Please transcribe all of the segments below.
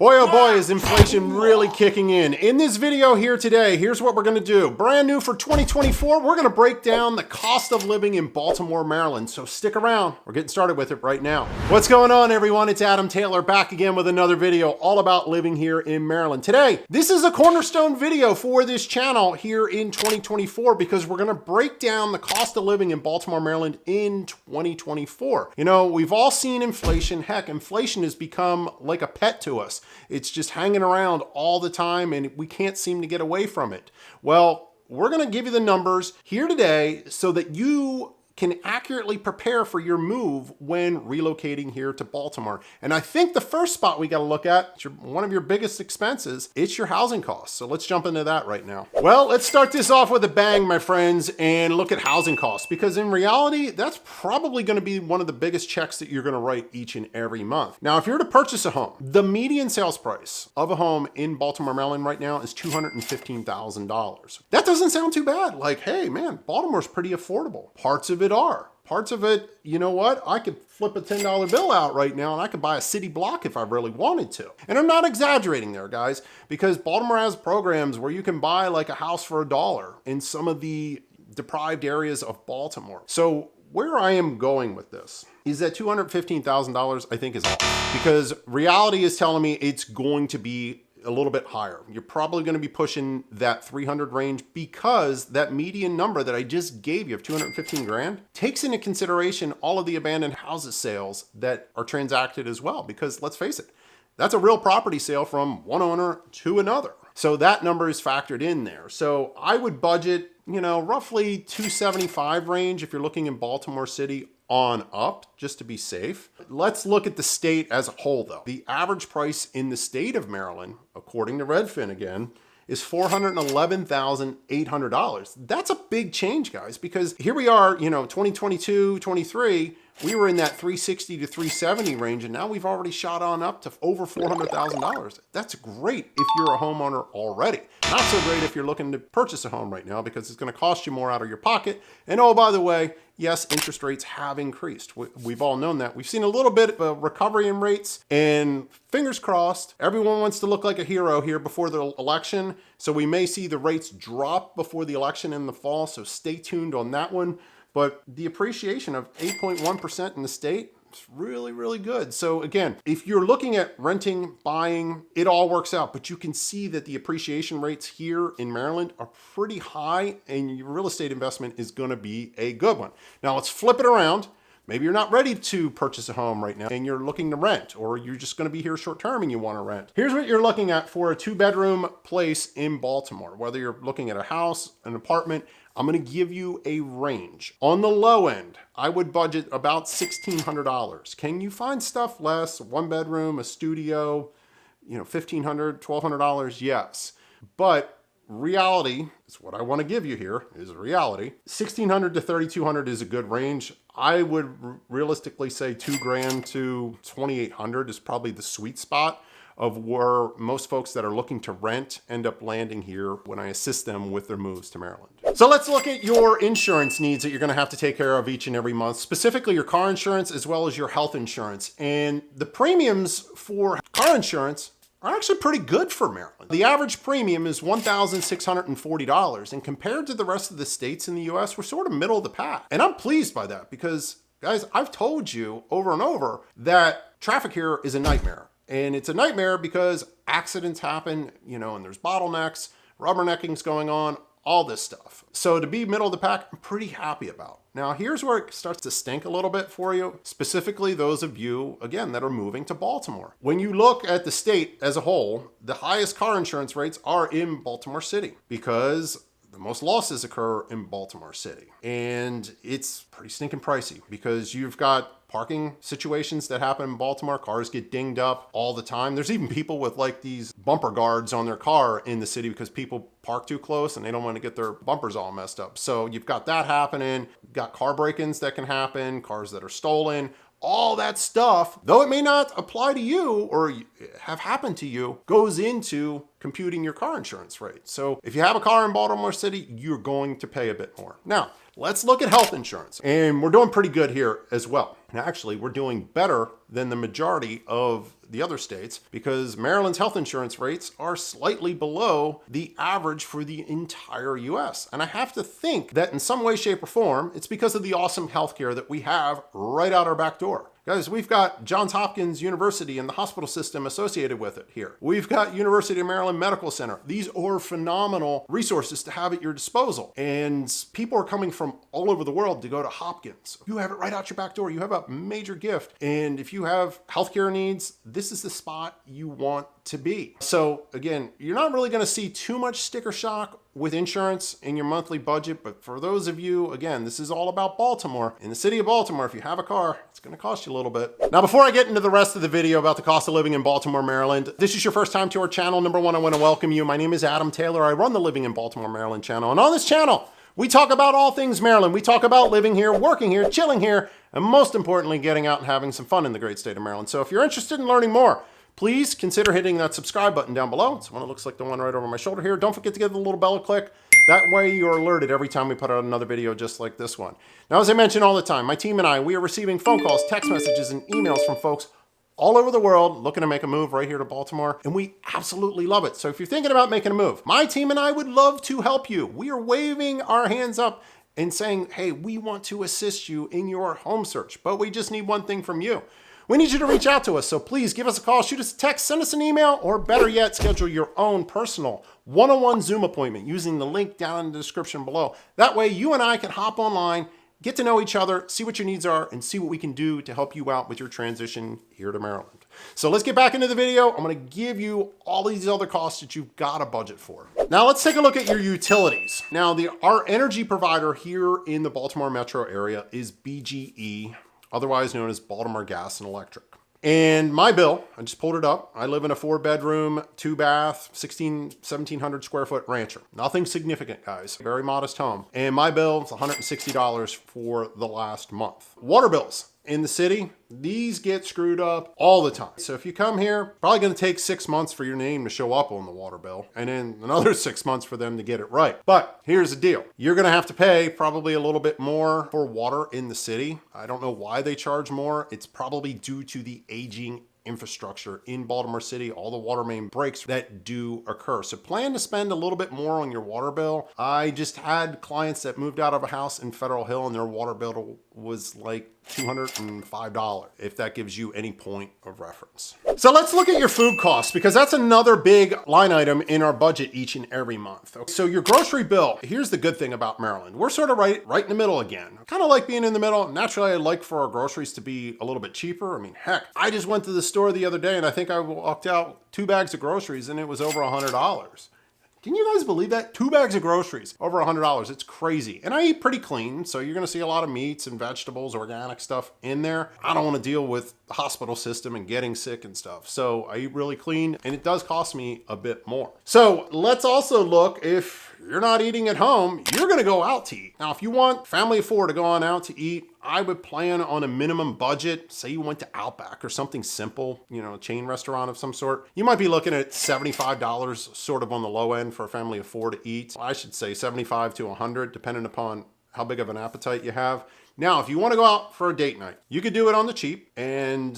Boy, oh boy, is inflation really kicking in. In this video here today, here's what we're gonna do. Brand new for 2024, we're gonna break down the cost of living in Baltimore, Maryland. So stick around, we're getting started with it right now. What's going on, everyone? It's Adam Taylor back again with another video all about living here in Maryland. Today, this is a cornerstone video for this channel here in 2024 because we're gonna break down the cost of living in Baltimore, Maryland in 2024. You know, we've all seen inflation. Heck, inflation has become like a pet to us. It's just hanging around all the time and we can't seem to get away from it. Well, we're going to give you the numbers here today so that you can accurately prepare for your move when relocating here to Baltimore. And I think the first spot we got to look at, one of your biggest expenses, it's your housing costs. So let's jump into that right now. Well, let's start this off with a bang, my friends, and look at housing costs, because in reality, that's probably going to be one of the biggest checks that you're going to write each and every month. Now, if you're to purchase a home, the median sales price of a home in Baltimore, Maryland right now is $215,000. That doesn't sound too bad. Like, hey, man, Baltimore's pretty affordable. Parts of it are. Parts of it, you know what? I could flip a $10 bill out right now and I could buy a city block if I really wanted to. And I'm not exaggerating there, guys, because Baltimore has programs where you can buy like a house for $1 in some of the deprived areas of Baltimore. So where I am going with this is that $215,000 I think is off, because reality is telling me it's going to be a little bit higher. You're probably going to be pushing that 300 range because that median number that I just gave you of 215 grand takes into consideration all of the abandoned houses sales that are transacted as well. Because let's face it, that's a real property sale from one owner to another. So that number is factored in there. So I would budget, you know, roughly 275 range if you're looking in Baltimore City on up, just to be safe. Let's look at the state as a whole though. The average price in the state of Maryland, according to Redfin again, is $411,800. That's a big change, guys, because here we are, you know, 2022, 23, we were in that 360 to 370 range, and now we've already shot on up to over $400,000. That's great if you're a homeowner already. Not so great if you're looking to purchase a home right now because it's going to cost you more out of your pocket. And oh, by the way, yes, interest rates have increased. We've all known that. We've seen a little bit of a recovery in rates, and fingers crossed, everyone wants to look like a hero here before the election. So we may see the rates drop before the election in the fall. So stay tuned on that one. But the appreciation of 8.1% in the state, it's really, really good. So again, if you're looking at renting, buying, it all works out. But you can see that the appreciation rates here in Maryland are pretty high, and your real estate investment is going to be a good one. Now let's flip it around. Maybe you're not ready to purchase a home right now and you're looking to rent, or you're just going to be here short term and you want to rent. Here's what you're looking at for a 2-bedroom place in Baltimore. Whether you're looking at a house, an apartment, I'm going to give you a range. On the low end, I would budget about $1,600. Can you find stuff less? 1 bedroom, a studio, you know, $1,500, $1,200? Yes. But reality is what I want to give you here is reality. $1,600 to $3,200 is a good range. I would realistically say $2,000 to $2,800 is probably the sweet spot of where most folks that are looking to rent end up landing here when I assist them with their moves to Maryland. So let's look at your insurance needs that you're going to have to take care of each and every month, specifically your car insurance as well as your health insurance. And the premiums for car insurance are actually pretty good for Maryland. The average premium is $1,640, and compared to the rest of the states in the US, we're sort of middle of the pack. And I'm pleased by that because, guys, I've told you over and over that traffic here is a nightmare. And it's a nightmare because accidents happen, you know, and there's bottlenecks, rubbernecking's going on, all this stuff. So to be middle of the pack, I'm pretty happy about. Now, here's where it starts to stink a little bit for you, specifically those of you, again, that are moving to Baltimore. When you look at the state as a whole, the highest car insurance rates are in Baltimore City because the most losses occur in Baltimore City. And it's pretty stinking pricey because you've got parking situations that happen in Baltimore. Cars get dinged up all the time. There's even people with like these bumper guards on their car in the city because people park too close and they don't want to get their bumpers all messed up. So you've got that happening. You've got car break-ins that can happen, cars that are stolen. All that stuff, though it may not apply to you or have happened to you, goes into computing your car insurance rate. So if you have a car in Baltimore City, you're going to pay a bit more. Now, let's look at health insurance. And we're doing pretty good here as well. And actually, we're doing better than the majority of the other states because Maryland's health insurance rates are slightly below the average for the entire US. And I have to think that in some way, shape, or form, it's because of the awesome healthcare that we have right out our back door. Guys, we've got Johns Hopkins University and the hospital system associated with it here. We've got University of Maryland Medical Center. These are phenomenal resources to have at your disposal. And people are coming from all over the world to go to Hopkins. You have it right out your back door. You have a major gift. And if you have healthcare needs, this is the spot you want to be. So again, you're not really going to see too much sticker shock with insurance in your monthly budget. But for those of you, again, this is all about Baltimore. In the city of Baltimore, if you have a car, it's going to cost you a little bit. Now, before I get into the rest of the video about the cost of living in Baltimore, Maryland, this is your first time to our channel. Number one, I want to welcome you. My name is Adam Taylor. I run the Living in Baltimore, Maryland channel. And on this channel, we talk about all things Maryland. We talk about living here, working here, chilling here, and most importantly, getting out and having some fun in the great state of Maryland. So if you're interested in learning more, please consider hitting that subscribe button down below. It's one that looks like the one right over my shoulder here. Don't forget to give the little bell a click. That way you're alerted every time we put out another video just like this one. Now, as I mention all the time, my team and I, we are receiving phone calls, text messages, and emails from folks all over the world looking to make a move right here to Baltimore, and we absolutely love it. So if you're thinking about making a move, my team and I would love to help you. We are waving our hands up and saying, hey, we want to assist you in your home search, but we just need one thing from you. We need you to reach out to us, so please give us a call, shoot us a text, send us an email, or better yet, schedule your own personal one-on-one Zoom appointment using the link down in the description below. That way, you and I can hop online, get to know each other, see what your needs are, and see what we can do to help you out with your transition here to Maryland. So let's get back into the video. I'm going to give you all these other costs that you've got to budget for. Now let's take a look at your utilities. Now, our energy provider here in the Baltimore metro area is BGE, otherwise known as Baltimore Gas and Electric. And my bill, I just pulled it up. I live in a 4-bedroom, 2-bath, 1,700 square foot rancher. Nothing significant, guys. Very modest home. And my bill is $160 for the last month. Water bills in the city, these get screwed up all the time. So if you come here, probably going to take 6 months for your name to show up on the water bill, and then another 6 months for them to get it right. But here's the deal. You're going to have to pay probably a little bit more for water in the city. I don't know why they charge more. It's probably due to the aging infrastructure in Baltimore City, all the water main breaks that do occur. So plan to spend a little bit more on your water bill. I just had clients that moved out of a house in Federal Hill and their water bill was like $205, if that gives you any point of reference. So let's look at your food costs, because that's another big line item in our budget each and every month. So your grocery bill, here's the good thing about Maryland. We're sort of right in the middle again. Kind of like being in the middle. Naturally, I'd like for our groceries to be a little bit cheaper. I mean, heck, I just went to the store the other day and I think I walked out 2 bags of groceries and it was over $100. Can you guys believe that? 2 bags of groceries, over $100. It's crazy. And I eat pretty clean, so you're gonna see a lot of meats and vegetables, organic stuff in there. I don't wanna deal with the hospital system and getting sick and stuff. So I eat really clean, and it does cost me a bit more. So let's also look, if you're not eating at home, you're gonna go out to eat. Now, if you want family of 4 to go on out to eat, I would plan on a minimum budget. Say you went to Outback or something simple, a chain restaurant of some sort. You might be looking at $75 sort of on the low end for a family of 4 to eat. I should say 75 to 100, depending upon how big of an appetite you have. Now, if you want to go out for a date night, you could do it on the cheap and,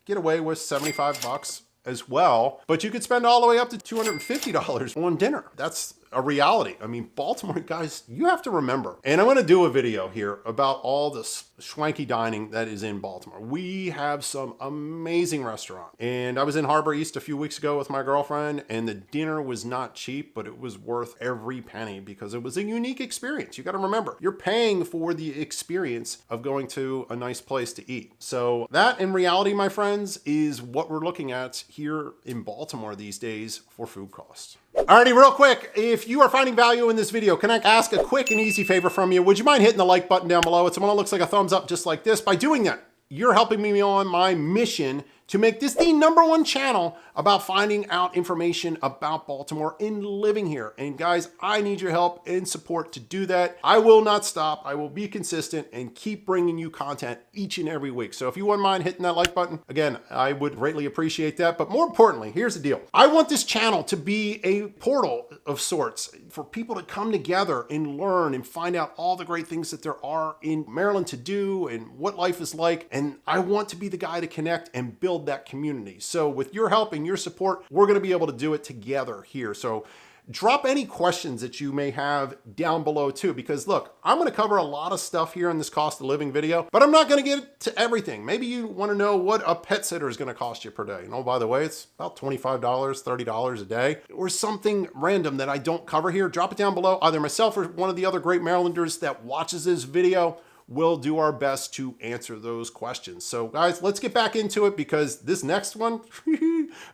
get away with $75 as well. But you could spend all the way up to $250 on dinner. That's a reality. I mean, Baltimore, guys, you have to remember, and I'm going to do a video here about all this swanky dining that is in Baltimore. We have some amazing restaurants, and I was in Harbor East a few weeks ago with my girlfriend, and the dinner was not cheap, but it was worth every penny because it was a unique experience. You got to remember, you're paying for the experience of going to a nice place to eat. So that, in reality, my friends, is what we're looking at here in Baltimore these days for food costs. Alrighty, real quick, if you are finding value in this video, can I ask a quick and easy favor from you? Would you mind hitting the like button down below? It's the one that looks like a thumbs up just like this. By doing that, you're helping me on my mission to make this the #1 channel about finding out information about Baltimore and living here. And guys, I need your help and support to do that. I will not stop. I will be consistent and keep bringing you content each and every week. So if you wouldn't mind hitting that like button, again, I would greatly appreciate that. But more importantly, here's the deal. I want this channel to be a portal of sorts for people to come together and learn and find out all the great things that there are in Maryland to do and what life is like. And I want to be the guy to connect and build build that community. So with your help and your support, we're going to be able to do it together here. So drop any questions that you may have down below too, because look, I'm going to cover a lot of stuff here in this cost of living video, but I'm not going to get to everything. Maybe you want to know what a pet sitter is going to cost you per day. And oh, by the way, it's about $25, $30 a day, or something random that I don't cover here. Drop it down below. Either myself or one of the other great Marylanders that watches this video will do our best to answer those questions. So guys, let's get back into it, because this next one,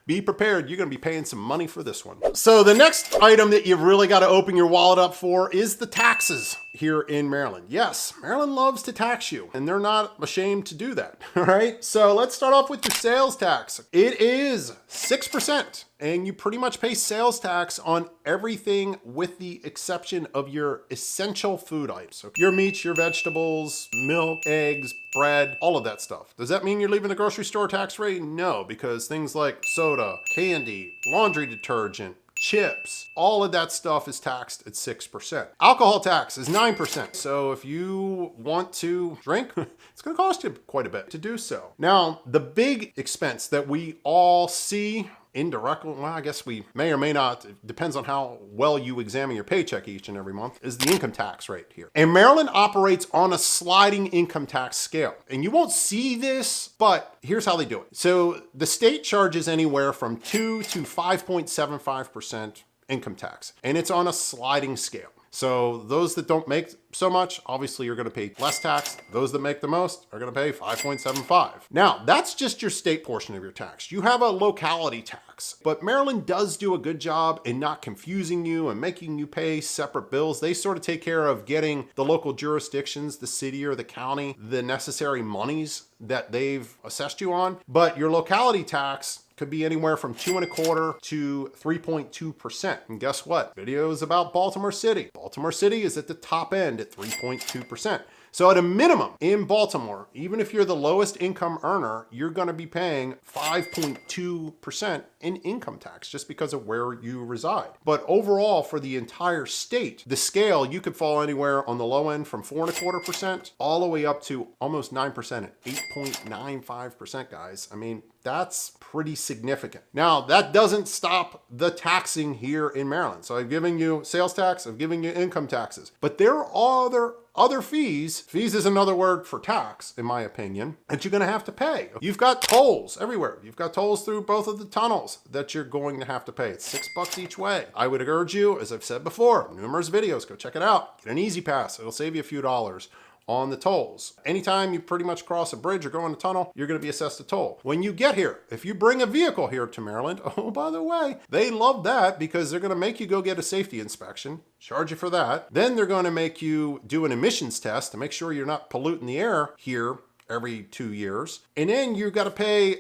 be prepared. You're going to be paying some money for this one. So the next item that you've really got to open your wallet up for is the taxes here in Maryland. Yes, Maryland loves to tax you, and they're not ashamed to do that. All right. So let's start off with your sales tax. It is 6%. And you pretty much pay sales tax on everything with the exception of your essential food items. So your meats, your vegetables, milk, eggs, bread, all of that stuff. Does that mean you're leaving the grocery store tax free? No, because things like soda, candy, laundry detergent, chips, all of that stuff is taxed at 6%. Alcohol tax is 9%. So if you want to drink, it's going to cost you quite a bit to do so. Now, the big expense that we all see indirectly, well, I guess we may or may not, it depends on how well you examine your paycheck each and every month, is the income tax rate here. And Maryland operates on a sliding income tax scale. And you won't see this, but here's how they do it. So the state charges anywhere from 2 to 5.75% income tax, and it's on a sliding scale. So those that don't make so much, obviously you're going to pay less tax. Those that make the most are going to pay 5.75. Now, that's just your state portion of your tax. You have a locality tax, but Maryland does do a good job in not confusing you and making you pay separate bills. They sort of take care of getting the local jurisdictions, the city or the county, the necessary monies that they've assessed you on. But your locality tax could be anywhere from 2.25% to 3.2%. And guess what? Video is about Baltimore City. Baltimore City is at the top end at 3.2%. So at a minimum in Baltimore, even if you're the lowest income earner, you're going to be paying 5.2% in income tax just because of where you reside. But overall, for the entire state, the scale, you could fall anywhere on the low end from 4.25% all the way up to almost 9% at 8.95%, guys. I mean, that's pretty significant. Now, that doesn't stop the taxing here in Maryland. So I've given you sales tax, I've given you income taxes, but there are other fees. Fees is another word for tax, in my opinion, that you're gonna have to pay. You've got tolls everywhere. You've got tolls through both of the tunnels that you're going to have to pay. It's $6 each way. I would urge you, as I've said before, numerous videos, go check it out. Get an easy pass. It'll save you a few dollars on the tolls. Anytime you pretty much cross a bridge or go in a tunnel, you're going to be assessed a toll. When you get here, if you bring a vehicle here to Maryland, oh, by the way, they love that because they're going to make you go get a safety inspection, charge you for that. Then they're going to make you do an emissions test to make sure you're not polluting the air here every 2 years. And then you've got to pay,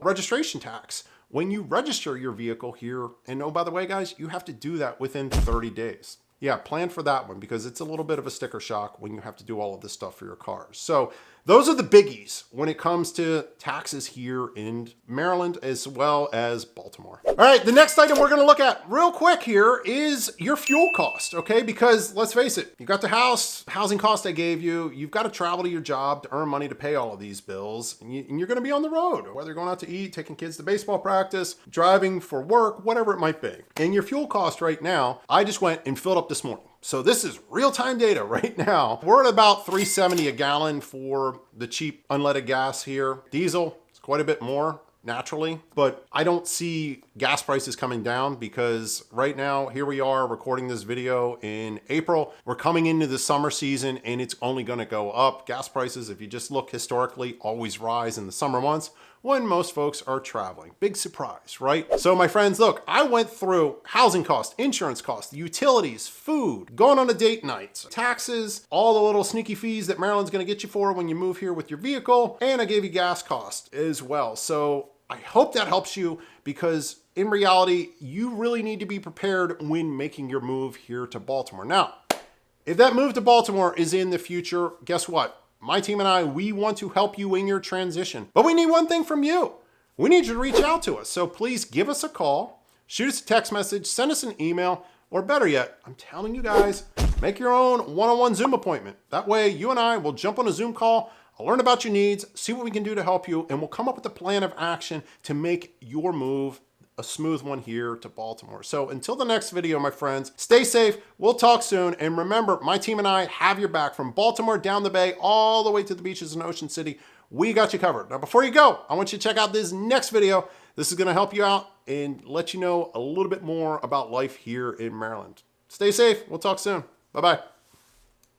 registration tax when you register your vehicle here. And oh, by the way, guys, you have to do that within 30 days. Yeah, plan for that one because it's a little bit of a sticker shock when you have to do all of this stuff for your cars. So those are the biggies when it comes to taxes here in Maryland as well as Baltimore. All right, the next item we're gonna look at real quick here is your fuel cost, okay? Because let's face it, you got the housing cost I gave you, you've got to travel to your job to earn money to pay all of these bills, and you're gonna be on the road, whether you're going out to eat, taking kids to baseball practice, driving for work, whatever it might be. And your fuel cost right now, I just went and filled up this morning. So this is real-time data right now. We're at about $3.70 a gallon for the cheap unleaded gas here. Diesel, it's quite a bit more naturally, but I don't see gas prices coming down because right now, here we are recording this video in April. We're coming into the summer season and it's only gonna go up. Gas prices, if you just look historically, always rise in the summer months when most folks are traveling. Big surprise, right? So my friends, look, I went through housing costs, insurance costs, utilities, food, going on a date nights, taxes, all the little sneaky fees that Maryland's gonna get you for when you move here with your vehicle, and I gave you gas cost as well. So I hope that helps you because in reality, you really need to be prepared when making your move here to Baltimore. Now, if that move to Baltimore is in the future, guess what? My team and I, we want to help you in your transition, but we need one thing from you. We need you to reach out to us. So please give us a call, shoot us a text message, send us an email, or better yet, I'm telling you guys, make your own one-on-one Zoom appointment. That way you and I will jump on a Zoom call. I'll learn about your needs, see what we can do to help you, and we'll come up with a plan of action to make your move a smooth one here to Baltimore. So until the next video, my friends, stay safe. We'll talk soon. And remember, my team and I have your back from Baltimore down the bay all the way to the beaches in Ocean City. We got you covered. Now, before you go, I want you to check out this next video. This is going to help you out and let you know a little bit more about life here in Maryland. Stay safe. We'll talk soon. Bye-bye.